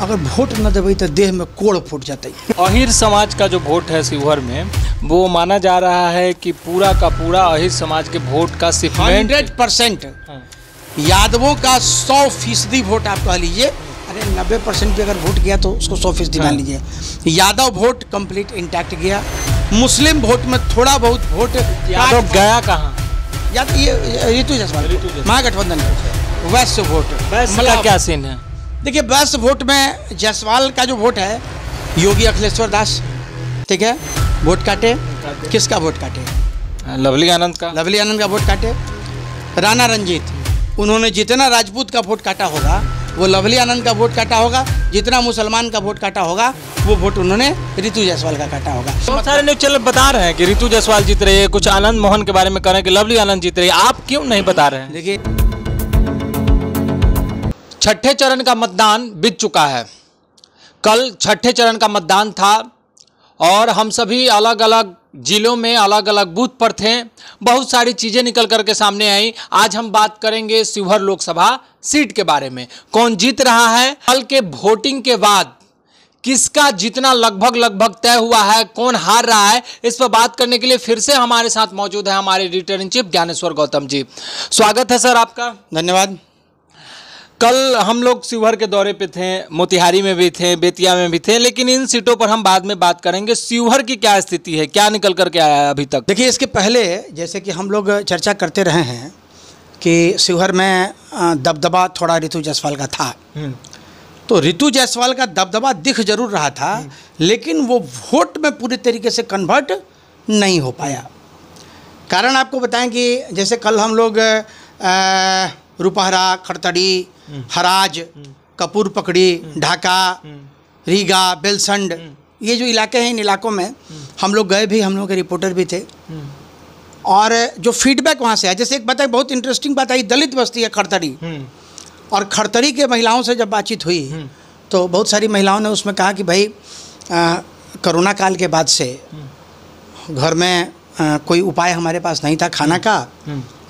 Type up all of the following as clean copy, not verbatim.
अगर वोट न देवे तो देह में कोड़ फूट जाता है। अहिर समाज का जो वोट है शिवहर में, वो माना जा रहा है कि पूरा का पूरा अहिर समाज के वोट का 100% यादवों का 100% वोट आप कह लीजिए। अरे 90% भी अगर वोट गया तो उसको 100% मान लीजिए। यादव वोट कंप्लीट इंटैक्ट गया। मुस्लिम वोट में थोड़ा बहुत वोट यादव गया कहाँ? या तो ये ऋतु जायसवाल महागठबंधन वैश्य वोट मतलब क्या सीन है? देखिए, वैश्य वोट में जायसवाल का जो वोट है, योगी अखिलेश्वर दास, ठीक है, वोट काटे। किसका वोट काटे? लवली आनंद का। लवली आनंद का वोट काटे। राणा रंजीत, उन्होंने जितना राजपूत का वोट काटा होगा वो लवली आनंद का वोट काटा होगा। जितना मुसलमान का वोट काटा होगा वो वोट उन्होंने ऋतु जायसवाल का काटा होगा। बहुत सारे न्यूज चैनल बता रहे हैं कि ऋतु जायसवाल जीत रही है, कुछ आनंद मोहन के बारे में कह रहे हैं कि लवली आनंद जीत रही है। आप क्यों नहीं बता रहे हैं? देखिए, छठे चरण का मतदान बीत चुका है। कल छठे चरण का मतदान था और हम सभी अलग अलग जिलों में अलग अलग बूथ पर थे। बहुत सारी चीज़ें निकल कर के सामने आई। आज हम बात करेंगे शिवहर लोकसभा सीट के बारे में। कौन जीत रहा है, कल के वोटिंग के बाद किसका जीतना लगभग तय हुआ है, कौन हार रहा है, इस पर बात करने के लिए फिर से हमारे साथ मौजूद है हमारे editor in chief Gyaneshwar Gautam ji. स्वागत है सर आपका। धन्यवाद। कल हम लोग शिवहर के दौरे पे थे, मोतिहारी में भी थे, बेतिया में भी थे, लेकिन इन सीटों पर हम बाद में बात करेंगे। शिवहर की क्या स्थिति है, क्या निकल करके आया है अभी तक? देखिए, इसके पहले जैसे कि हम लोग चर्चा करते रहे हैं कि शिवहर में दबदबा थोड़ा ऋतु जायसवाल का था। तो ऋतु जायसवाल का दबदबा दिख जरूर रहा था, लेकिन वो वोट में पूरी तरीके से कन्वर्ट नहीं हो पाया। कारण आपको बताएं कि जैसे कल हम लोग रुपहरा, खड़तड़ी, हराज, कपूर पकड़ी, ढाका, रीगा, बेलसंड, ये जो इलाके हैं, इन इलाकों में हम लोग गए भी, हम लोग के रिपोर्टर भी थे। और जो फीडबैक वहाँ से आया, जैसे एक बात है, बहुत इंटरेस्टिंग बात आई, दलित बस्ती है खड़तड़ी, और खड़तड़ी के महिलाओं से जब बातचीत हुई तो बहुत सारी महिलाओं ने उसमें कहा कि भाई कोरोना काल के बाद से घर में कोई उपाय हमारे पास नहीं था खाना का,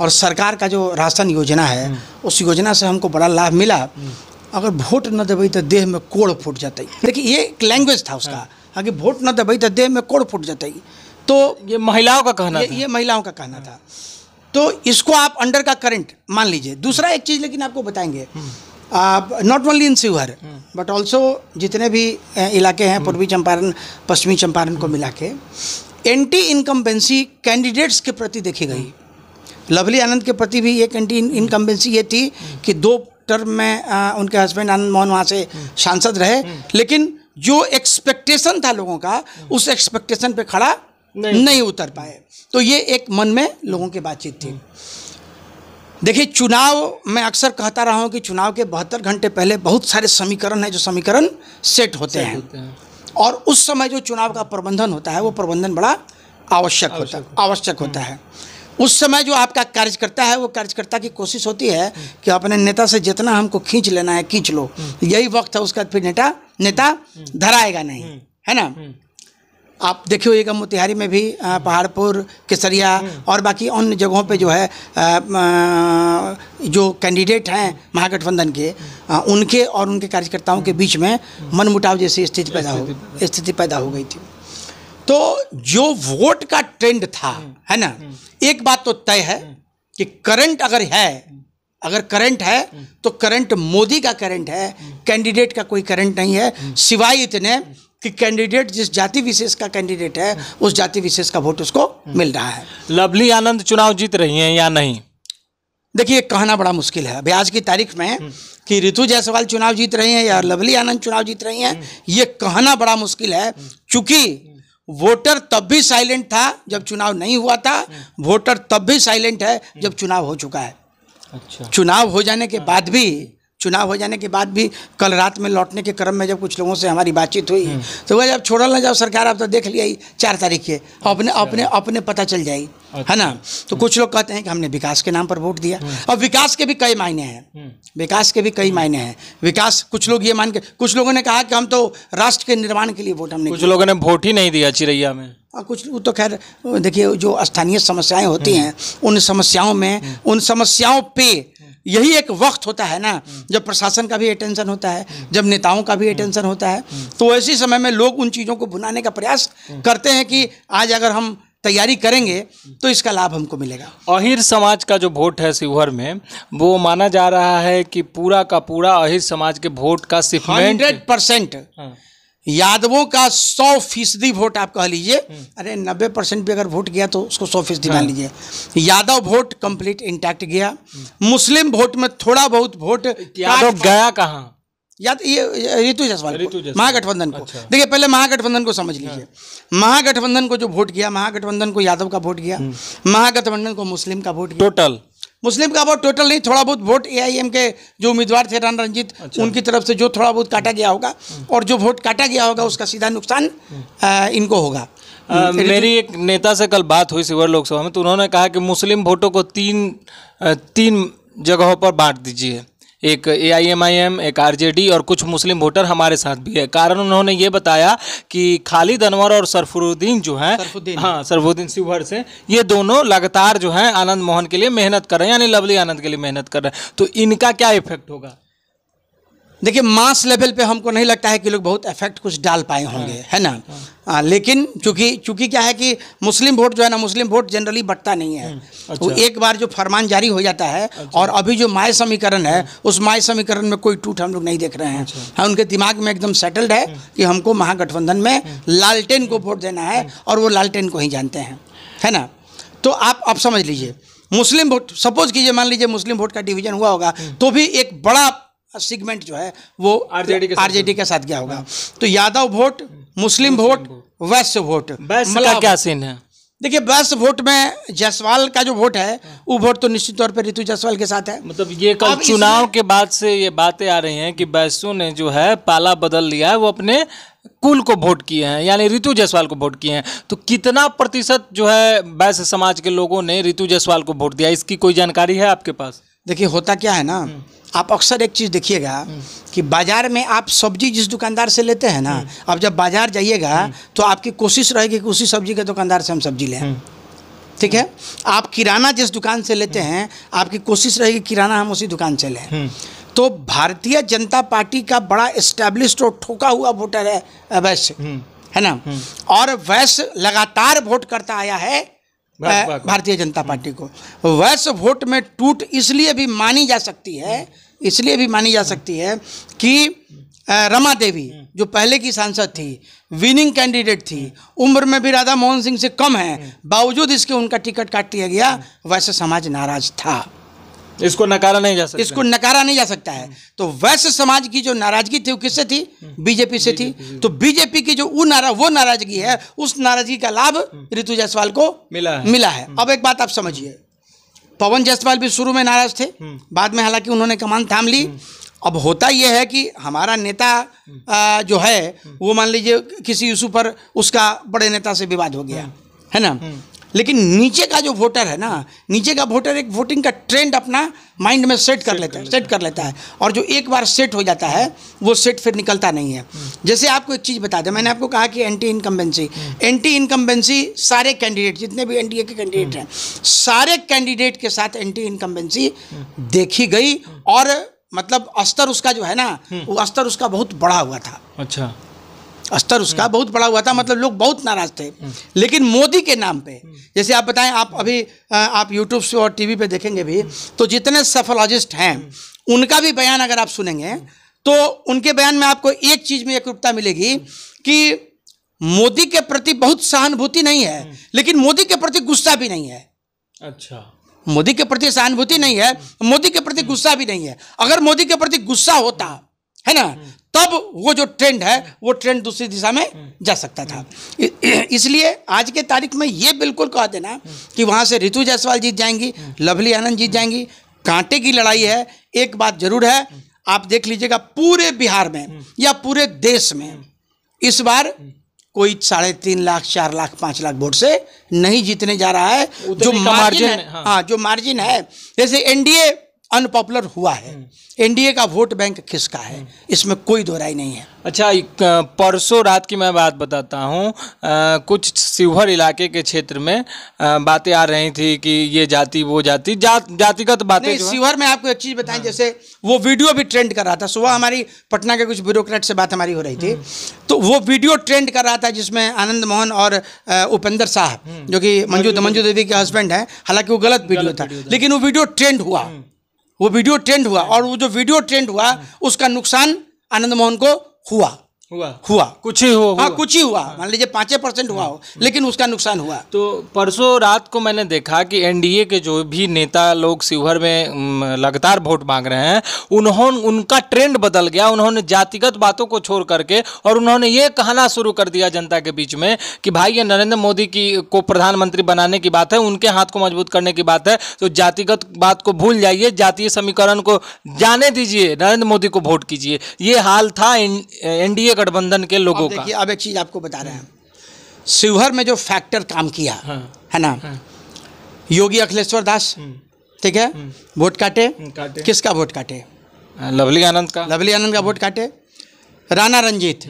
और सरकार का जो राशन योजना है उस योजना से हमको बड़ा लाभ मिला। अगर वोट न देवे तो देह में कोड़ फूट जाता है। देखिए, ये एक लैंग्वेज था उसका, अगर वोट न देवे तो देह में कोड़ फूट जाता है। तो ये महिलाओं का कहना था। ये महिलाओं का कहना था। तो इसको आप अंडर का करंट मान लीजिए। दूसरा एक चीज़ लेकिन आपको बताएंगे, not only in Sheohar but also जितने भी इलाके हैं, पूर्वी चंपारण, पश्चिमी चंपारण को मिला के, एंटी इनकम्बेंसी कैंडिडेट्स के प्रति देखी गई। लवली आनंद के प्रति भी एक एंटी इनकम्बेंसी ये थी कि 2 टर्म में उनके हस्बैंड आनंद मोहन वहाँ से सांसद रहे, लेकिन जो एक्सपेक्टेशन था लोगों का, उस एक्सपेक्टेशन पे खड़ा नहीं उतर पाए। तो ये एक मन में लोगों की बातचीत थी। देखिए, चुनाव, मैं अक्सर कहता रहा हूँ कि चुनाव के 72 घंटे पहले बहुत सारे समीकरण हैं, जो समीकरण सेट होते हैं। और उस समय जो चुनाव का प्रबंधन होता है वो प्रबंधन बड़ा आवश्यक होता है। उस समय जो आपका कार्यकर्ता है, वो कार्यकर्ता की कोशिश होती है कि अपने नेता से जितना हमको खींच लेना है खींच लो, यही वक्त है, उसका फिर नेता धराएगा नहीं, है ना। आप देखिए होइएगा मोतिहारी में भी, पहाड़पुर, केसरिया और बाकी अन्य जगहों पे जो है जो कैंडिडेट हैं महागठबंधन के, उनके और उनके कार्यकर्ताओं के बीच में मनमुटाव जैसी स्थिति पैदा हो गई थी। तो जो वोट का ट्रेंड था, है ना, एक बात तो तय है कि करंट अगर करंट है तो करंट मोदी का करंट है, कैंडिडेट का कोई करंट नहीं है, सिवाय इतने कि कैंडिडेट जिस जाति विशेष का कैंडिडेट है उस जाति विशेष का वोट उसको मिल रहा है। लवली आनंद चुनाव जीत रही हैं या नहीं? देखिए, कहना बड़ा मुश्किल है अभी आज की तारीख में कि ऋतु जायसवाल चुनाव जीत रही हैं या लवली आनंद चुनाव जीत रही हैं, ये कहना बड़ा मुश्किल है। चूंकि वोटर तब भी साइलेंट था जब चुनाव नहीं हुआ था, वोटर तब भी साइलेंट है जब चुनाव हो चुका है। अच्छा। चुनाव हो जाने के बाद भी कल रात में लौटने के क्रम में जब कुछ लोगों से हमारी बातचीत हुई तो वह जब छोड़ल न जाओ सरकार, आप तो देख लिया ही 4 तारीख के अपने पता चल जाएगी, है ना। तो कुछ लोग कहते हैं कि हमने विकास के नाम पर वोट दिया। अब विकास के भी कई मायने हैं, विकास कुछ लोग ये मान के, कुछ लोगों ने कहा कि हम तो राष्ट्र के निर्माण के लिए वोट हमने, कुछ लोगों ने वोट ही नहीं दिया चिरैया में। कुछ तो खैर देखिए, जो स्थानीय समस्याएं होती हैं उन समस्याओं पे यही एक वक्त होता है ना जब प्रशासन का भी अटेंशन होता है, जब नेताओं का भी अटेंशन होता है, तो ऐसे समय में लोग उन चीज़ों को भुनाने का प्रयास करते हैं कि आज अगर हम तैयारी करेंगे तो इसका लाभ हमको मिलेगा। अहिर समाज का जो वोट है शिवहर में, वो माना जा रहा है कि पूरा का पूरा अहिर समाज के वोट का शिपमेंट 100%, यादवों का 100% वोट आप कह लीजिए, अरे 90% भी अगर वोट गया तो उसको 100% मान लीजिए। यादव वोट कंप्लीट इंटैक्ट गया। मुस्लिम वोट में थोड़ा बहुत वोट यादव गया कहाँ? या तो ये रितु जायसवाल को, महागठबंधन को। अच्छा। देखिए पहले महागठबंधन को समझ लीजिए। महागठबंधन को जो वोट गया, महागठबंधन को यादव का वोट गया, महागठबंधन को मुस्लिम का वोट गया। टोटल मुस्लिम का वोट टोटल नहीं, थोड़ा बहुत वोट एआईएम के जो उम्मीदवार थे राणा रंजीत, उनकी तरफ से जो थोड़ा बहुत काटा गया होगा, और जो वोट काटा गया होगा उसका सीधा नुकसान इनको होगा। मेरी एक नेता से कल बात हुई शिवहर लोकसभा में, तो उन्होंने कहा कि मुस्लिम वोटों को तीन जगहों पर बांट दीजिए, एक AIMIM, एक RJD और कुछ मुस्लिम वोटर हमारे साथ भी है। कारण उन्होंने ये बताया कि खालिद अनवर और सरफुरुद्दीन जो हैं, सरफुरुद्दीन शिवहर से, ये दोनों लगातार जो हैं आनंद मोहन के लिए मेहनत कर रहे हैं, यानी लवली आनंद के लिए मेहनत कर रहे हैं। तो इनका क्या इफेक्ट होगा? देखिए मास लेवल पे हमको नहीं लगता है कि लोग बहुत इफेक्ट कुछ डाल पाए होंगे, है ना। लेकिन चूंकि क्या है कि मुस्लिम वोट जो है ना, मुस्लिम वोट जनरली बढ़ता नहीं है। तो एक बार जो फरमान जारी हो जाता है, और अभी जो माय समीकरण है, उस माय समीकरण में कोई टूट हम लोग नहीं देख रहे हैं। हाँ, उनके दिमाग में एकदम सेटल्ड है कि हमको महागठबंधन में लालटेन को वोट देना है, और वो लालटेन को ही जानते हैं, है ना। तो आप समझ लीजिए, मुस्लिम वोट सपोज कीजिए, मान लीजिए मुस्लिम वोट का डिवीजन हुआ होगा, तो भी एक बड़ा सेगमेंट जो है वो आरजेडी के साथ गया होगा। तो यादव वोट, मुस्लिम वोट, वैश्य वोट, मतलब क्या सीन है? देखिए वैश्य वोट में जायसवाल का जो वोट है, वो वोट तो निश्चित तौर पर रितु जायसवाल के साथ है। मतलब ये कल चुनाव के बाद से ये बातें आ रही हैं कि वैश्यों ने जो है पाला बदल लिया है, वो अपने कुल को वोट किए हैं, यानी रितु जायसवाल को वोट किए हैं। तो कितना प्रतिशत जो है वैश्य समाज के लोगों ने रितु जायसवाल को वोट दिया, इसकी कोई जानकारी है आपके पास? देखिए होता क्या है ना, आप अक्सर एक चीज़ देखिएगा कि बाज़ार में आप सब्जी जिस दुकानदार से लेते हैं ना, अब जब बाज़ार जाइएगा तो आपकी कोशिश रहेगी कि उसी सब्जी के दुकानदार से हम सब्जी लें, ठीक है। आप किराना जिस दुकान से लेते हैं, आपकी कोशिश रहेगी किराना हम उसी दुकान से लें। तो भारतीय जनता पार्टी का बड़ा एस्टैब्लिश्ड और ठोका हुआ वोटर है वैश्य, है ना। और वैश्य लगातार वोट करता आया है भारतीय जनता पार्टी को। वैश्य वोट में टूट इसलिए भी मानी जा सकती है, कि रमा देवी जो पहले की सांसद थी, विनिंग कैंडिडेट थी, उम्र में भी राधा मोहन सिंह से कम है, बावजूद इसके उनका टिकट काट दिया गया। वैश्य समाज नाराज था, इसको नकारा नहीं जा सकता है। तो वैश्य समाज की जो नाराजगी थी वो किससे थी? बीजेपी से थी। तो बीजेपी की जो वो नाराजगी है, उस नाराजगी का लाभ रितु जायसवाल को मिला है। अब एक बात आप समझिए, पवन जायसवाल भी शुरू में नाराज थे, बाद में हालांकि उन्होंने कमान थाम ली। अब होता यह है कि हमारा नेता जो है वो मान लीजिए किसी इशू पर उसका बड़े नेता से विवाद हो गया, है ना। लेकिन नीचे का जो वोटर है ना, नीचे का वोटर एक वोटिंग का ट्रेंड अपना माइंड में सेट कर लेता है, और जो एक बार सेट हो जाता है वो सेट फिर निकलता नहीं है। जैसे आपको एक चीज़ बता दें, मैंने आपको कहा कि एंटी इनकम्बेंसी सारे कैंडिडेट, जितने भी एनडीए के कैंडिडेट हैं, सारे कैंडिडेट के साथ एंटी इनकम्बेंसी देखी गई, और मतलब अस्तर उसका जो है ना, वो अस्तर उसका बहुत बड़ा हुआ था। अच्छा, अस्तर उसका बहुत बड़ा हुआ था, मतलब लोग बहुत नाराज थे। लेकिन मोदी के नाम पे, जैसे आप बताएं, आप अभी आप यूट्यूब से और टीवी पे देखेंगे भी, तो जितने सेफोलॉजिस्ट हैं उनका भी बयान अगर आप सुनेंगे, तो उनके बयान में आपको एक चीज़ में एकरूपता मिलेगी कि मोदी के प्रति बहुत सहानुभूति नहीं है, लेकिन मोदी के प्रति गुस्सा भी नहीं है। अच्छा, मोदी के प्रति सहानुभूति नहीं है, मोदी के प्रति गुस्सा भी नहीं है। अगर मोदी के प्रति गुस्सा होता है ना, तब वो जो ट्रेंड है वो ट्रेंड दूसरी दिशा में जा सकता था। इसलिए आज के तारीख में ये बिल्कुल कह देना कि वहाँ से रितु जायसवाल जीत जाएंगी, लवली आनंद जीत जाएंगी, कांटे की लड़ाई है। एक बात जरूर है, आप देख लीजिएगा पूरे बिहार में या पूरे देश में इस बार कोई 3.5 लाख, 4 लाख, 5 लाख वोट से नहीं जीतने जा रहा है। जो मार्जिन है, जो मार्जिन है, जैसे एनडीए अनपॉपुलर हुआ है। एनडीए का वोट बैंक किसका है, इसमें कोई दो राय नहीं है। अच्छा, परसों रात की मैं बात बताता हूँ, कुछ शिवहर इलाके के क्षेत्र में बातें आ रही थी कि ये जाति वो जाति, जातिगत बातें नहीं, शिवहर में आपको एक चीज़ बताएं, जैसे वो वीडियो भी ट्रेंड कर रहा था। सुबह हमारी पटना के कुछ ब्यूरोक्रेट से बात हमारी हो रही थी, तो वो वीडियो ट्रेंड कर रहा था जिसमें आनंद मोहन और उपेंद्र साहब, जो कि मंजू देवी के हस्बैंड हैं, हालांकि वो गलत वीडियो था, लेकिन वो वीडियो ट्रेंड हुआ, वो वीडियो ट्रेंड हुआ, और वो जो वीडियो ट्रेंड हुआ उसका नुकसान आनंद मोहन को हुआ कुछ ही हुआ। हाँ, कुछ ही हुआ, मान लीजिए 5% हुआ हो, लेकिन उसका नुकसान हुआ। तो परसों रात को मैंने देखा कि एनडीए के जो भी नेता लोग शिवहर में लगातार वोट मांग रहे हैं, उनका ट्रेंड बदल गया। उन्होंने जातिगत बातों को छोड़ करके और उन्होंने ये कहना शुरू कर दिया जनता के बीच में कि भाई ये नरेंद्र मोदी को प्रधानमंत्री बनाने की बात है, उनके हाथ को मजबूत करने की बात है, तो जातिगत बात को भूल जाइए, जातीय समीकरण को जाने दीजिए, नरेंद्र मोदी को वोट कीजिए। ये हाल था एनडीए गठबंधन के लोगों का। देखिए, अब एक चीज आपको बता रहे हैं, शिवहर में जो फैक्टर काम किया है ना, योगी अखिलेश्वर दास, ठीक है, वोट काटे। किसका वोट काटे? लवली आनंद का। लवली आनंद का वोट काटे। राणा रंजीत,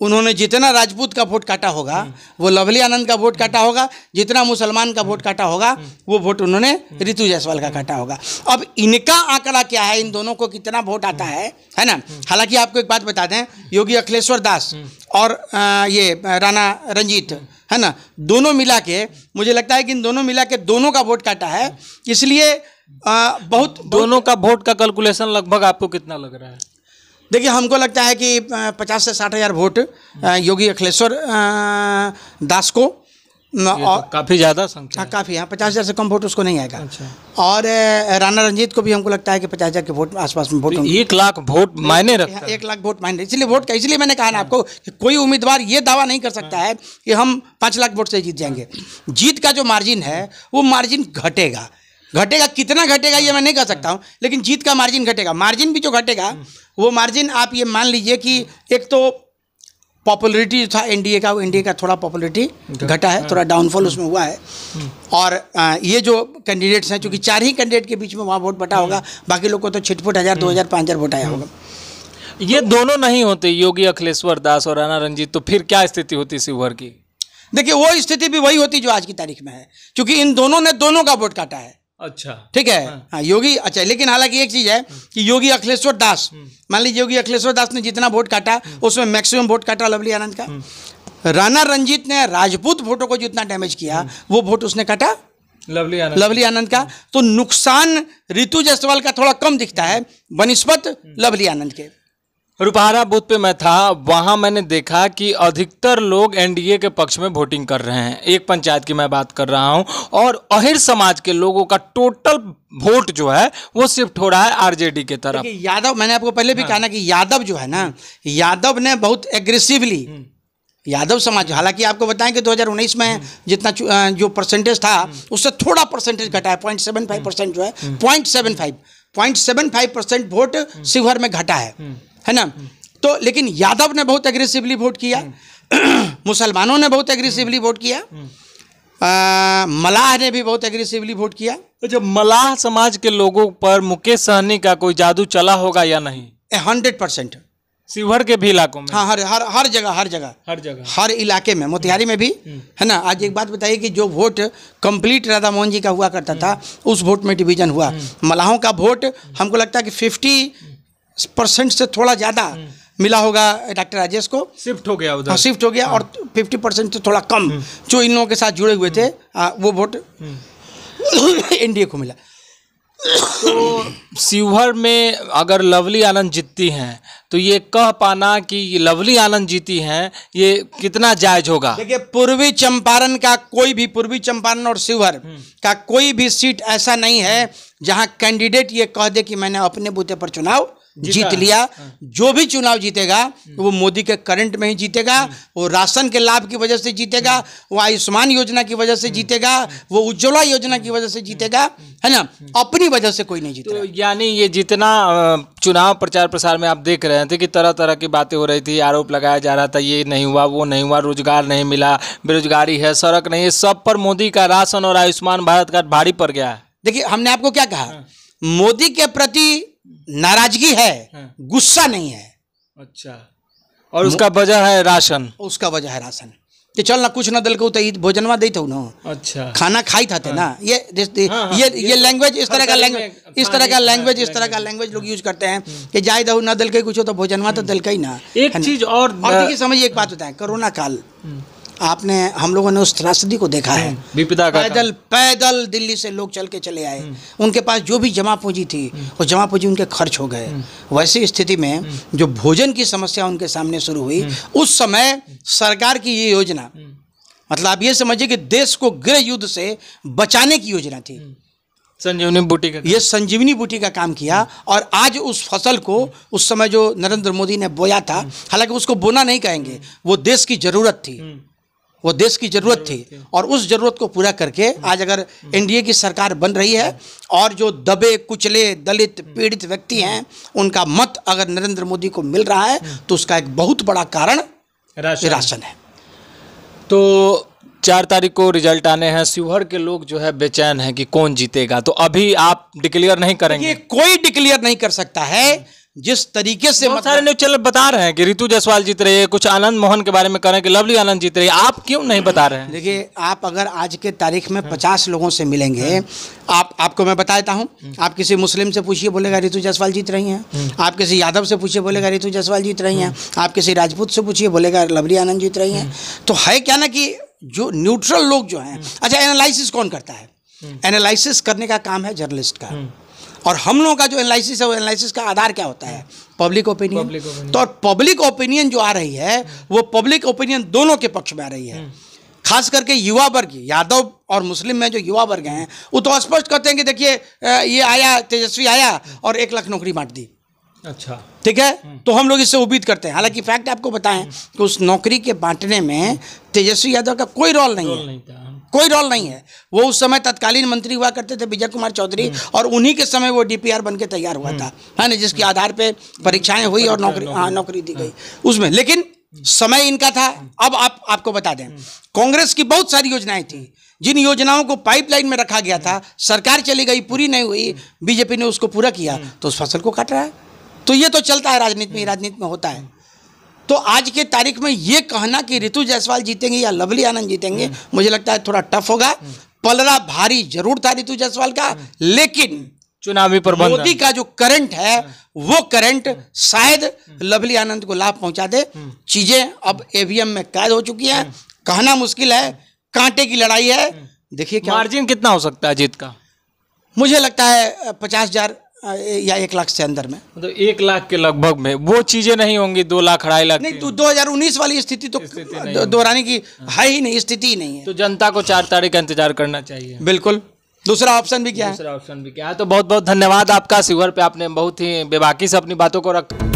उन्होंने जितना राजपूत का वोट काटा होगा वो लवली आनंद का वोट काटा होगा, जितना मुसलमान का वोट काटा होगा वो वोट उन्होंने रितु जायसवाल का काटा होगा। अब इनका आंकड़ा क्या है, इन दोनों को कितना वोट आता है ना। हालांकि आपको एक बात बता दें, योगी अखिलेश्वर दास और ये राणा रंजीत है ना, दोनों मिला के, मुझे लगता है कि इन दोनों मिला के दोनों का वोट काटा है, इसलिए बहुत दोनों का वोट का कैलकुलेशन लगभग आपको कितना लग रहा है? देखिए, हमको लगता है कि 50 से 60 हज़ार वोट योगी अखिलेश्वर दास को, और काफ़ी ज़्यादा संख्या। हाँ, काफ़ी, हाँ, 50,000 से कम वोट उसको नहीं आएगा। अच्छा। और राणा रंजीत को भी हमको लगता है कि 50,000 के वोट आसपास में वोट, 1 लाख वोट मायने रखता है। 1 लाख वोट मायने, इसलिए मैंने कहा ना आपको कि कोई उम्मीदवार ये दावा नहीं कर सकता है कि हम 5 लाख वोट से जीत जाएंगे। जीत का जो मार्जिन है वो मार्जिन घटेगा, कितना घटेगा ये मैं नहीं कह सकता हूँ, लेकिन जीत का मार्जिन घटेगा। मार्जिन भी जो घटेगा वो मार्जिन आप ये मान लीजिए कि एक तो पॉपुलरिटी था एनडीए का, वो एनडीए का थोड़ा पॉपुलरिटी घटा है, थोड़ा डाउनफॉल उसमें हुआ है। और ये जो कैंडिडेट्स हैं, चूँकि 4 ही कैंडिडेट के बीच में वहाँ वोट बटा होगा, बाकी लोग को तो छिटपुट 1000, 2000, 5000 वोट आया होगा। ये दोनों नहीं होते, योगी अखिलेश्वर दास और राणा रंजीत, तो फिर क्या स्थिति होती शिवहर की? देखिए, वो स्थिति भी वही होती जो आज की तारीख में है, क्योंकि इन दोनों ने दोनों का वोट काटा है। अच्छा, ठीक है। हाँ, योगी, अच्छा, लेकिन हालांकि एक चीज़ है कि योगी अखिलेश्वर दास, मान लीजिए योगी अखिलेश्वर दास ने जितना वोट काटा उसमें मैक्सिमम वोट काटा लवली आनंद का। राणा रंजीत ने राजपूत वोटों को जितना डैमेज किया वो वोट उसने काटा लवली आनंद का। तो नुकसान रितु जायसवाल का थोड़ा कम दिखता है बनिस्बत लवली आनंद के। रुपहारा बूथ पे मैं था, वहाँ मैंने देखा कि अधिकतर लोग एनडीए के पक्ष में वोटिंग कर रहे हैं। एक पंचायत की मैं बात कर रहा हूँ, और अहिर समाज के लोगों का टोटल वोट जो है वो शिफ्ट हो रहा है आरजेडी के तरफ। यादव, मैंने आपको पहले भी कहा ना कि यादव जो है ना, यादव ने बहुत एग्रेसिवली, यादव समाज, हालांकि आपको बताएं कि 2019 में जितना जो परसेंटेज था उससे थोड़ा परसेंटेज घटा है, 0.75% जो है, 0.75% वोट शिवहर में घटा है ना। तो लेकिन यादव ने बहुत एग्रेसिवली वोट किया, मुसलमानों ने बहुत एग्रेसिवली वोट किया, मलाह ने भी बहुत एग्रेसिवली वोट किया। तो जब मलाह समाज के लोगों पर मुकेश सहनी का कोई जादू चला होगा या नहीं? 100% शिवहर के भी इलाकों में। हाँ, हर जगह हर इलाके में, मोतिहारी में भी है ना। आज एक बात बताइए कि जो वोट कंप्लीट राधा मोहन जी का हुआ करता था उस वोट में डिवीजन हुआ। मलाहों का वोट हमको लगता है कि 50% से थोड़ा ज़्यादा मिला होगा डॉक्टर राजेश को, शिफ्ट हो गया उधर। हाँ, शिफ्ट हो गया। और 50% से थोड़ा कम जो इन लोगों के साथ जुड़े हुए थे वो वोट एनडीए को मिला। तो शिवहर में अगर लवली आनंद जीतती हैं तो ये कह पाना कि लवली आनंद जीती हैं ये कितना जायज होगा? देखिए, पूर्वी चंपारण का कोई भी, पूर्वी चंपारण और शिवहर का कोई भी सीट ऐसा नहीं है जहां कैंडिडेट ये कह दे कि मैंने अपने बूते पर चुनाव जीत लिया। जो भी चुनाव जीतेगा वो मोदी के करंट में ही जीतेगा, वो राशन के लाभ की वजह से जीतेगा, वो आयुष्मान योजना की वजह से जीतेगा, वो उज्ज्वला योजना की वजह से जीतेगा, है ना। अपनी वजह से कोई नहीं जीतेगा। तो यानी ये जितना चुनाव प्रचार प्रसार में आप देख रहे थे कि तरह तरह की बातें हो रही थी, आरोप लगाया जा रहा था ये नहीं हुआ, वो नहीं हुआ, रोजगार नहीं मिला, बेरोजगारी है, सड़क नहीं है, सब पर मोदी का राशन और आयुष्मान भारत कार्ड भारी पड़ गया है। देखिए, हमने आपको क्या कहा, मोदी के प्रति नाराजगी है, गुस्सा नहीं है। अच्छा, और उसका वजह है राशन। उसका वजह है राशन कि चल ना कुछ ना दल को तो भोजनवा देते हो ना। अच्छा, खाना खाई था ना। ये लैंग्वेज इस तरह का लैंग्वेज लोग यूज करते हैं कि जाए दो ना दल के कुछ हो तो भोजनवा तो दल का ही ना। एक चीज और देखिए समझिए, एक बात बताएं, कोरोना काल आपने हम लोगों ने उस त्रासदी को देखा है। विपदा का पैदल दिल्ली से लोग चल के चले आए, उनके पास जो भी जमा पूंजी थी वो जमा पूंजी उनके खर्च हो गए। वैसी स्थिति में जो भोजन की समस्या उनके सामने शुरू हुई, उस समय सरकार की ये योजना, मतलब आप ये समझिए कि देश को गृह युद्ध से बचाने की योजना थी। संजीवनी बूटी का, ये संजीवनी बूटी का काम किया। और आज उस फसल को उस समय जो नरेंद्र मोदी ने बोया था, हालांकि उसको बोना नहीं कहेंगे, वो देश की जरूरत थी, वो देश की ज़रूरत थी। और उस ज़रूरत को पूरा करके आज अगर एनडीए की सरकार बन रही है और जो दबे कुचले दलित पीड़ित व्यक्ति हैं उनका मत अगर नरेंद्र मोदी को मिल रहा है तो उसका एक बहुत बड़ा कारण राशन है। तो 4 तारीख को रिजल्ट आने हैं, शिवहर के लोग जो है बेचैन हैं कि कौन जीतेगा, तो अभी आप डिक्लेयर नहीं करेंगे? ये कोई डिक्लेयर नहीं कर सकता है। जिस तरीके से बहुत सारे न्यूज़ चैनल बता रहे हैं कि रितु जायसवाल जीत रही है, कुछ आनंद मोहन के बारे में कह रहे हैं कि लवली आनंद जीत रही है, आप क्यों नहीं बता रहे हैं? देखिए, आप अगर आज के तारीख में 50 लोगों से मिलेंगे, आपको मैं बता देता हूँ, आप किसी मुस्लिम से पूछिए बोलेगा रितु जायसवाल जीत रही हैं, आप किसी यादव से पूछिए बोलेगा रितु जायसवाल जीत रही हैं, आप किसी राजपूत से पूछिए बोलेगा लवली आनंद जीत रही हैं। तो है क्या ना कि जो न्यूट्रल लोग जो हैं, अच्छा एनालिसिस कौन करता है? एनालिसिस करने का काम है जर्नलिस्ट का। और हम लोगों का जो एनालिसिस है वो एनालिसिस का आधार क्या होता है? Public opinion. तो और पब्लिक ओपिनियन जो आ रही है वो पब्लिक ओपिनियन दोनों के पक्ष में आ रही है। खास करके युवा वर्ग, यादव और मुस्लिम में जो युवा वर्ग हैं वो तो स्पष्ट कहते हैं कि देखिए ये आया, तेजस्वी आया और 1 लाख नौकरी बांट दी। अच्छा, ठीक है, तो हम लोग इससे उम्मीद करते हैं। हालांकि फैक्ट आपको बताएं कि उस नौकरी के बांटने में तेजस्वी यादव का कोई रोल नहीं है, कोई रोल नहीं है। वो उस समय तत्कालीन मंत्री हुआ करते थे विजय कुमार चौधरी, और उन्हीं के समय वो डीपीआर बन के तैयार हुआ था, है ना, जिसके आधार पे परीक्षाएं हुई और नौकरी दी गई उसमें। लेकिन समय इनका था। अब आपको बता दें, कांग्रेस की बहुत सारी योजनाएं थी, जिन योजनाओं को पाइपलाइन में रखा गया था, सरकार चली गई, पूरी नहीं हुई, बीजेपी ने उसको पूरा किया, तो उस फसल को काट रहा है। तो ये तो चलता है राजनीति में होता है। तो आज के तारीख में ये कहना कि रितु जायसवाल जीतेंगे या लवली आनंद जीतेंगे, मुझे लगता है थोड़ा टफ होगा। पलड़ा भारी जरूर था रितु जायसवाल का, लेकिन चुनावी प्रबंधन, मोदी का जो करंट है वो करंट शायद लवली आनंद को लाभ पहुंचा दे। चीजें अब ईवीएम में कैद हो चुकी हैं, कहना मुश्किल है, कांटे की लड़ाई है। देखिए क्या मार्जिन कितना हो सकता है जीत का? मुझे लगता है 50,000 या 1 लाख से अंदर में, मतलब 1 लाख के लगभग में। वो चीजें नहीं होंगी 2 लाख 2.5 लाख नहीं। तो 2019 वाली स्थिति तो दोहराने की है ही नहीं, स्थिति ही नहीं है। तो जनता को 4 तारीख का इंतजार करना चाहिए। बिल्कुल, दूसरा ऑप्शन भी क्या है? दूसरा ऑप्शन भी क्या है? तो बहुत बहुत धन्यवाद आपका। शिवहर पे आपने बहुत ही बेबाकी से अपनी बातों को रखा।